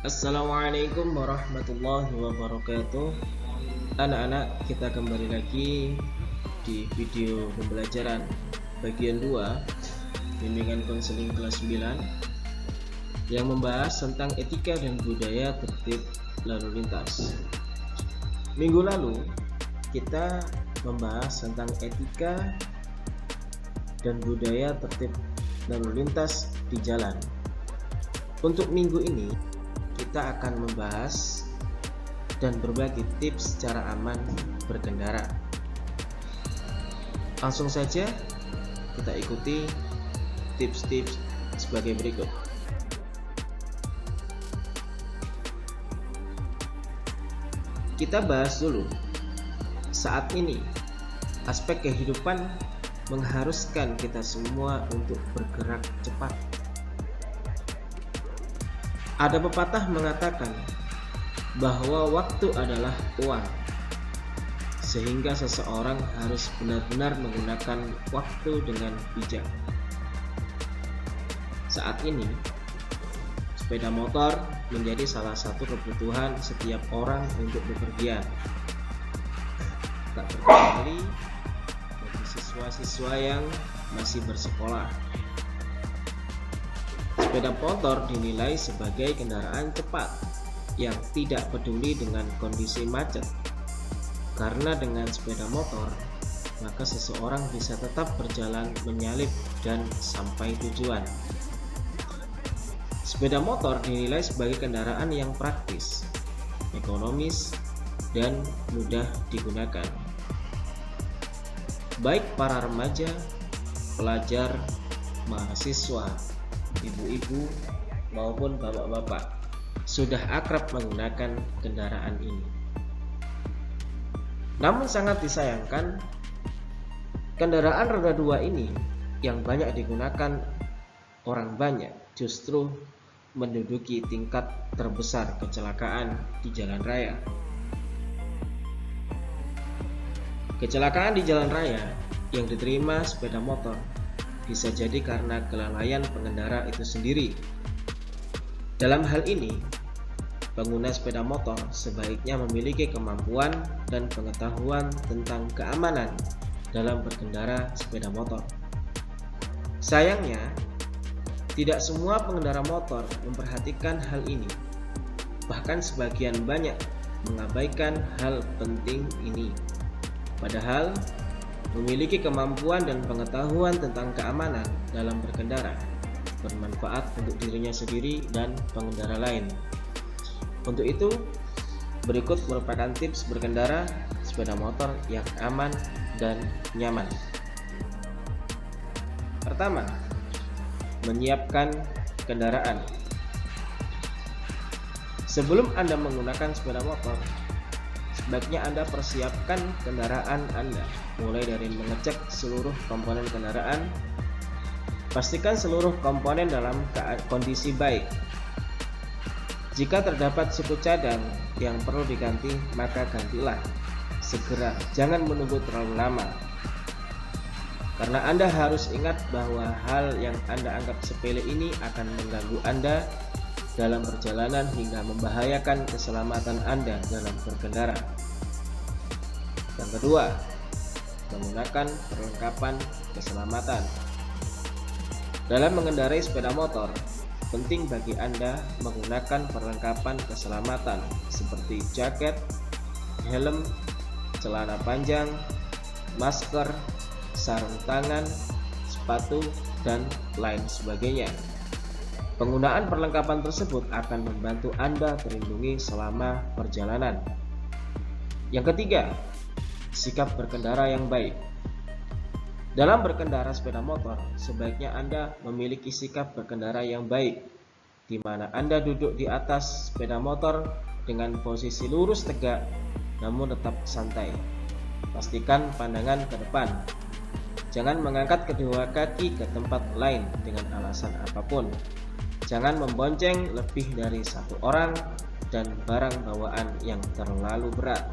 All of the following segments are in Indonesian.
Assalamualaikum warahmatullahi wabarakatuh. Anak-anak, kita kembali lagi di video pembelajaran bagian 2 bimbingan konseling kelas 9 yang membahas tentang etika dan budaya tertib lalu lintas. Minggu lalu kita membahas tentang etika dan budaya tertib lalu lintas di jalan. Untuk minggu ini kita akan membahas dan berbagi tips cara aman berkendara. Langsung saja kita ikuti tips-tips sebagai berikut. Kita bahas dulu. Saat ini aspek kehidupan mengharuskan kita semua untuk bergerak cepat. Ada pepatah mengatakan bahwa waktu adalah uang, sehingga seseorang harus benar-benar menggunakan waktu dengan bijak. Saat ini, sepeda motor menjadi salah satu kebutuhan setiap orang untuk bepergian. Tak terkecuali bagi siswa-siswa yang masih bersekolah. Sepeda motor dinilai sebagai kendaraan cepat yang tidak peduli dengan kondisi macet. Karena dengan sepeda motor, maka seseorang bisa tetap berjalan menyalip dan sampai tujuan. Sepeda motor dinilai sebagai kendaraan yang praktis, ekonomis, dan mudah digunakan. Baik para remaja, pelajar, mahasiswa, ibu-ibu maupun bapak-bapak sudah akrab menggunakan kendaraan ini. Namun sangat disayangkan, kendaraan roda 2 ini yang banyak digunakan orang banyak justru menduduki tingkat terbesar kecelakaan di jalan raya. Kecelakaan di jalan raya yang diterima sepeda motor bisa jadi karena kelalaian pengendara itu sendiri. Dalam hal ini, pengguna sepeda motor sebaiknya memiliki kemampuan dan pengetahuan tentang keamanan dalam berkendara sepeda motor. Sayangnya, tidak semua pengendara motor memperhatikan hal ini. Bahkan sebagian banyak mengabaikan hal penting ini. Padahal memiliki kemampuan dan pengetahuan tentang keamanan dalam berkendara bermanfaat untuk dirinya sendiri dan pengendara lain. Untuk itu, berikut merupakan tips berkendara sepeda motor yang aman dan nyaman. Pertama, menyiapkan kendaraan. Sebelum Anda menggunakan sepeda motor, sebaiknya Anda persiapkan kendaraan Anda, mulai dari mengecek seluruh komponen kendaraan. Pastikan seluruh komponen dalam kondisi baik. Jika terdapat suku cadang yang perlu diganti, maka gantilah segera, jangan menunggu terlalu lama. Karena Anda harus ingat bahwa hal yang Anda anggap sepele ini akan mengganggu Anda dalam perjalanan hingga membahayakan keselamatan Anda dalam berkendara. Yang kedua, menggunakan perlengkapan keselamatan. Dalam mengendarai sepeda motor, penting bagi Anda menggunakan perlengkapan keselamatan seperti jaket, helm, celana panjang, masker, sarung tangan, sepatu, dan lain sebagainya. Penggunaan perlengkapan tersebut akan membantu Anda terlindungi selama perjalanan. Yang ketiga, sikap berkendara yang baik. Dalam berkendara sepeda motor, sebaiknya Anda memiliki sikap berkendara yang baik, di mana Anda duduk di atas sepeda motor dengan posisi lurus tegak, namun tetap santai. Pastikan pandangan ke depan. Jangan mengangkat kedua kaki ke tempat lain dengan alasan apapun. Jangan membonceng lebih dari satu orang dan barang bawaan yang terlalu berat.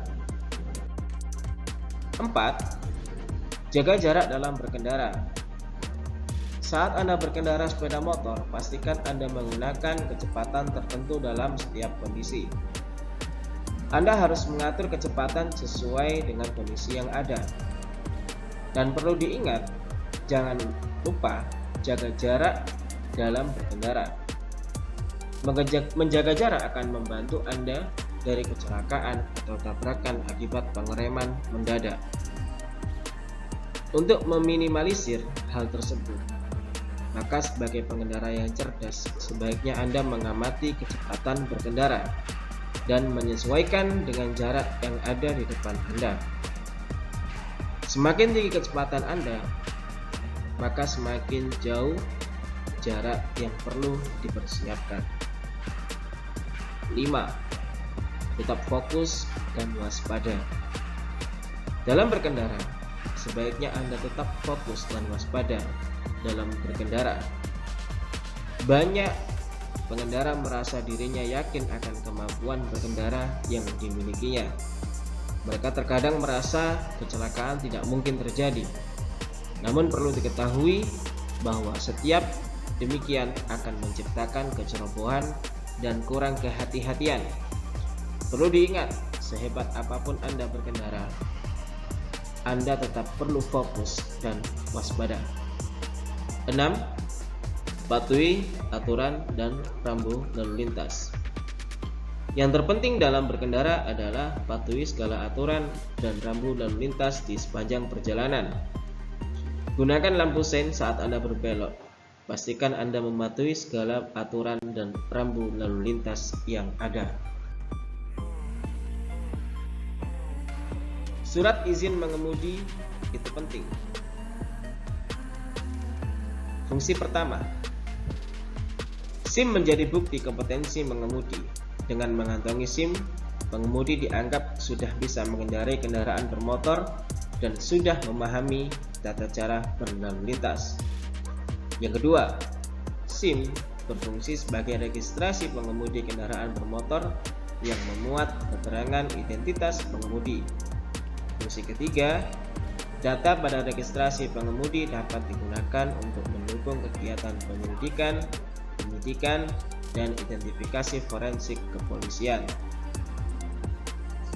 4. Jaga jarak dalam berkendara. Saat Anda berkendara sepeda motor, pastikan Anda menggunakan kecepatan tertentu dalam setiap kondisi. Anda harus mengatur kecepatan sesuai dengan kondisi yang ada. Dan perlu diingat, jangan lupa jaga jarak dalam berkendara. Menjaga jarak akan membantu Anda dari kecelakaan atau tabrakan akibat pengereman mendadak. Untuk meminimalisir hal tersebut, maka sebagai pengendara yang cerdas, sebaiknya Anda mengamati kecepatan berkendara dan menyesuaikan dengan jarak yang ada di depan Anda. Semakin tinggi kecepatan Anda, maka semakin jauh jarak yang perlu dipersiapkan. 5. Tetap fokus dan waspada. Dalam berkendara, sebaiknya Anda tetap fokus dan waspada dalam berkendara. Banyak pengendara merasa dirinya yakin akan kemampuan berkendara yang dimilikinya. Mereka terkadang merasa kecelakaan tidak mungkin terjadi. Namun perlu diketahui bahwa setiap demikian akan menciptakan kecerobohan dan kurang kehati-hatian. Perlu diingat, sehebat apapun Anda berkendara, Anda tetap perlu fokus dan waspada. 6. Patuhi aturan dan rambu lalu lintas. Yang terpenting dalam berkendara adalah patuhi segala aturan dan rambu lalu lintas di sepanjang perjalanan. Gunakan lampu sein saat Anda berbelok. Pastikan Anda mematuhi segala aturan dan rambu lalu lintas yang ada. Surat izin mengemudi itu penting. Fungsi pertama, SIM menjadi bukti kompetensi mengemudi. Dengan mengantongi SIM, pengemudi dianggap sudah bisa mengendarai kendaraan bermotor dan sudah memahami tata cara berlalu lintas. Yang kedua, SIM berfungsi sebagai registrasi pengemudi kendaraan bermotor yang memuat keterangan identitas pengemudi. Fungsi ketiga, data pada registrasi pengemudi dapat digunakan untuk mendukung kegiatan penyelidikan, penyidikan, dan identifikasi forensik kepolisian.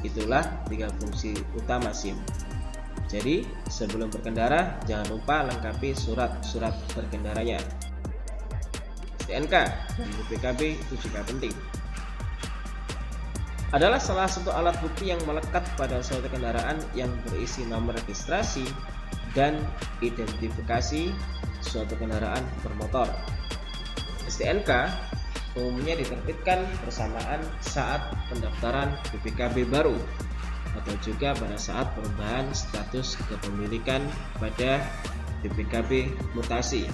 Itulah 3 fungsi utama SIM. Jadi, sebelum berkendara, jangan lupa lengkapi surat-surat berkendaranya. STNK dan BPKB itu juga penting. Adalah salah satu alat bukti yang melekat pada suatu kendaraan yang berisi nomor registrasi dan identifikasi suatu kendaraan bermotor. STNK umumnya diterbitkan bersamaan saat pendaftaran BPKB baru atau juga pada saat perubahan status kepemilikan pada BPKB mutasi.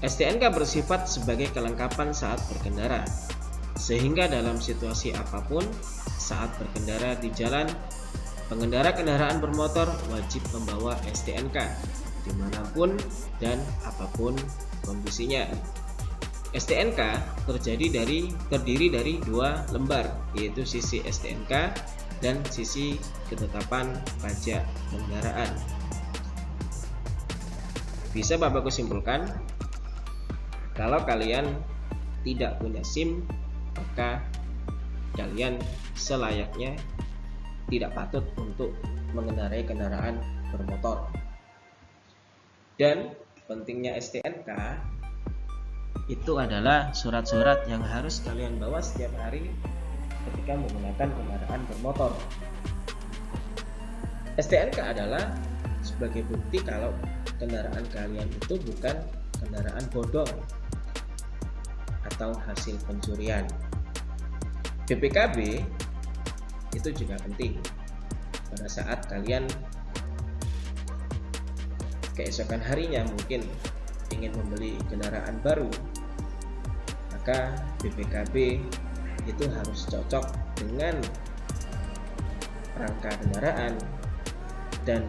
STNK bersifat sebagai kelengkapan saat berkendara, sehingga dalam situasi apapun saat berkendara di jalan, pengendara kendaraan bermotor wajib membawa STNK dimanapun dan apapun kondisinya. STNK terdiri dari 2 lembar, yaitu sisi STNK dan sisi ketetapan pajak kendaraan. Bisa Bapakku simpulkan, kalau kalian tidak punya SIM, maka kalian selayaknya tidak patut untuk mengendarai kendaraan bermotor. Dan pentingnya STNK itu adalah surat-surat yang harus kalian bawa setiap hari ketika menggunakan kendaraan bermotor. STNK adalah sebagai bukti kalau kendaraan kalian itu bukan kendaraan bodong atau hasil pencurian. BPKB itu juga penting pada saat kalian keesokan harinya mungkin ingin membeli kendaraan baru, maka BPKB itu harus cocok dengan rangka kendaraan dan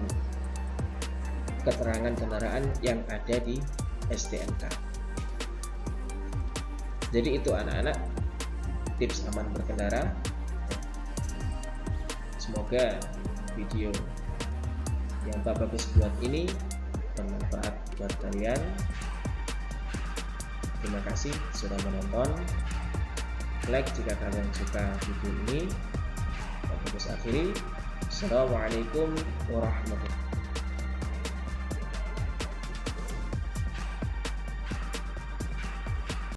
keterangan kendaraan yang ada di STNK. Jadi itu anak-anak tips aman berkendara. Semoga video yang Pak Bagus buat ini bermanfaat buat kalian. Terima kasih sudah menonton. Like jika kalian suka video ini. Pak Bagus akhiri. Assalamualaikum warahmatullahi wabarakatuh.